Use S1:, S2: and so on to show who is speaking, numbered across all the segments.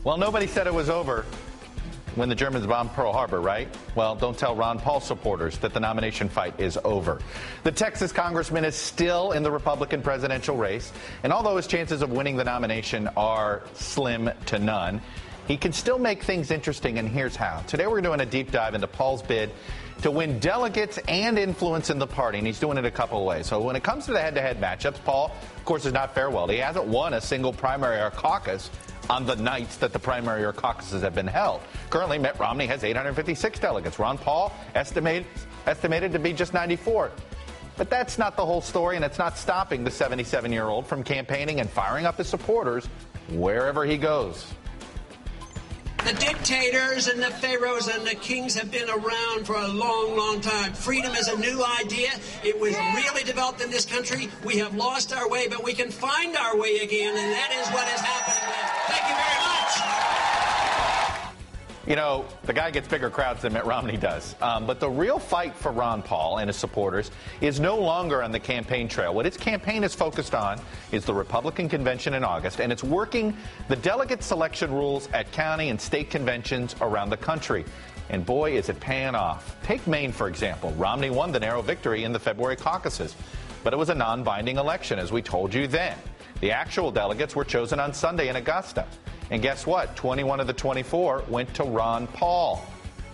S1: Well, nobody said it was over when the Germans bombed Pearl Harbor, right? Well, don't tell Ron Paul supporters that the nomination fight is over. The Texas congressman is still in the Republican presidential race, and although his chances of winning the nomination are slim to none, he can still make things interesting, and here's how. Today we're doing a deep dive into Paul's bid to win delegates and influence in the party, and he's doing it a couple of ways. So when it comes to the head-to-head matchups, Paul, of course, is not farewell. He hasn't won a single primary or caucus on the nights that the primary or caucuses have been held. Currently, Mitt Romney has 856 delegates. Ron Paul estimated to be just 94. But that's not the whole story, and it's not stopping the 77-year-old from campaigning and firing up his supporters wherever he goes.
S2: The dictators and the pharaohs and the kings have been around for a long, long time. Freedom is a new idea. It was really developed in this country. We have lost our way, but we can find our way again, and that is what is happening. Thank you very much.
S1: You know, the guy gets bigger crowds than Mitt Romney does. But the real fight for Ron Paul and his supporters is no longer on the campaign trail. What his campaign is focused on is the Republican convention in August, and it's working the delegate selection rules at county and state conventions around the country. And boy, is it paying off. Take Maine, for example. Romney won the narrow victory in the February caucuses, but it was a non-binding election, as we told you then. The actual delegates were chosen on Sunday in Augusta. And guess what? 21 of the 24 went to Ron Paul.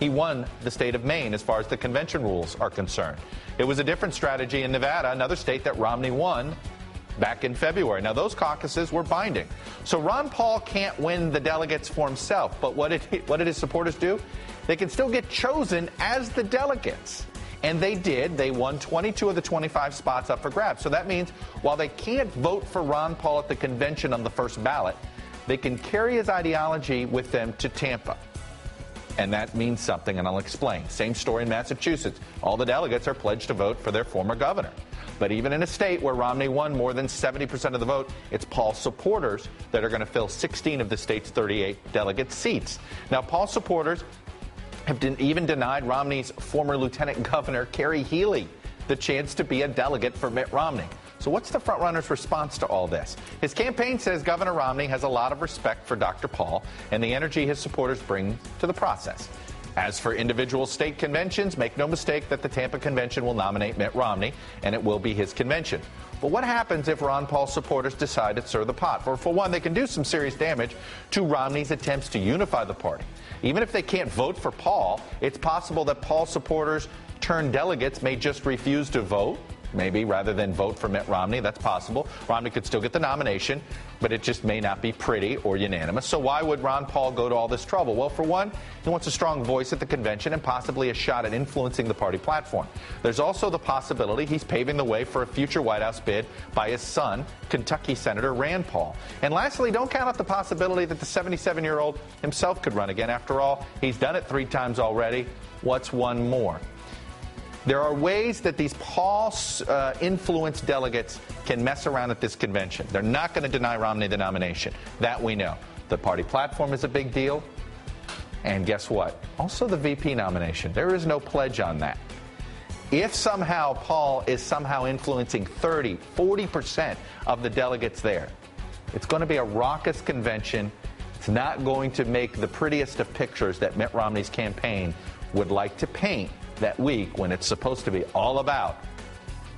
S1: He won the state of Maine as far as the convention rules are concerned. It was a different strategy in Nevada, another state that Romney won back in February. Now, those caucuses were binding. So Ron Paul can't win the delegates for himself. But what did his supporters do? They can still get chosen as the delegates. And they did. They won 22 of the 25 spots up for grabs. So that means while they can't vote for Ron Paul at the convention on the first ballot, they can carry his ideology with them to Tampa. And that means something, and I'll explain. Same story in Massachusetts. All the delegates are pledged to vote for their former governor. But even in a state where Romney won more than 70% of the vote, it's Paul's supporters that are going to fill 16 of the state's 38 delegate seats. Now, Paul's supporters have even denied Romney's former lieutenant governor, Kerry Healy, the chance to be a delegate for Mitt Romney. So what's the frontrunner's response to all this? His campaign says Governor Romney has a lot of respect for Dr. Paul and the energy his supporters bring to the process. As for individual state conventions, make no mistake that the Tampa convention will nominate Mitt Romney, and it will be his convention. But what happens if Ron Paul's supporters decide to stir the pot? For one, they can do some serious damage to Romney's attempts to unify the party. Even if they can't vote for Paul, it's possible that Paul's supporters turned delegates may just refuse to vote, maybe rather than vote for Mitt Romney. That's possible. Romney could still get the nomination, but it just may not be pretty or unanimous. So why would Ron Paul go to all this trouble? Well, for one, he wants a strong voice at the convention and possibly a shot at influencing the party platform. There's also the possibility he's paving the way for a future White House bid by his son, Kentucky Senator Rand Paul. And lastly, don't count out the possibility that the 77-year-old himself could run again. After all, he's done it 3 times already. What's one more? There are ways that these Paul-influenced delegates can mess around at this convention. They're not going to deny Romney the nomination. That we know. The party platform is a big deal. And guess what? Also the VP nomination. There is no pledge on that. If somehow Paul is somehow influencing 30, 40% of the delegates there, it's going to be a raucous convention. It's not going to make the prettiest of pictures that Mitt Romney's campaign would like to paint that week when it's supposed to be all about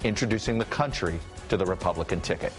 S1: introducing the country to the Republican ticket.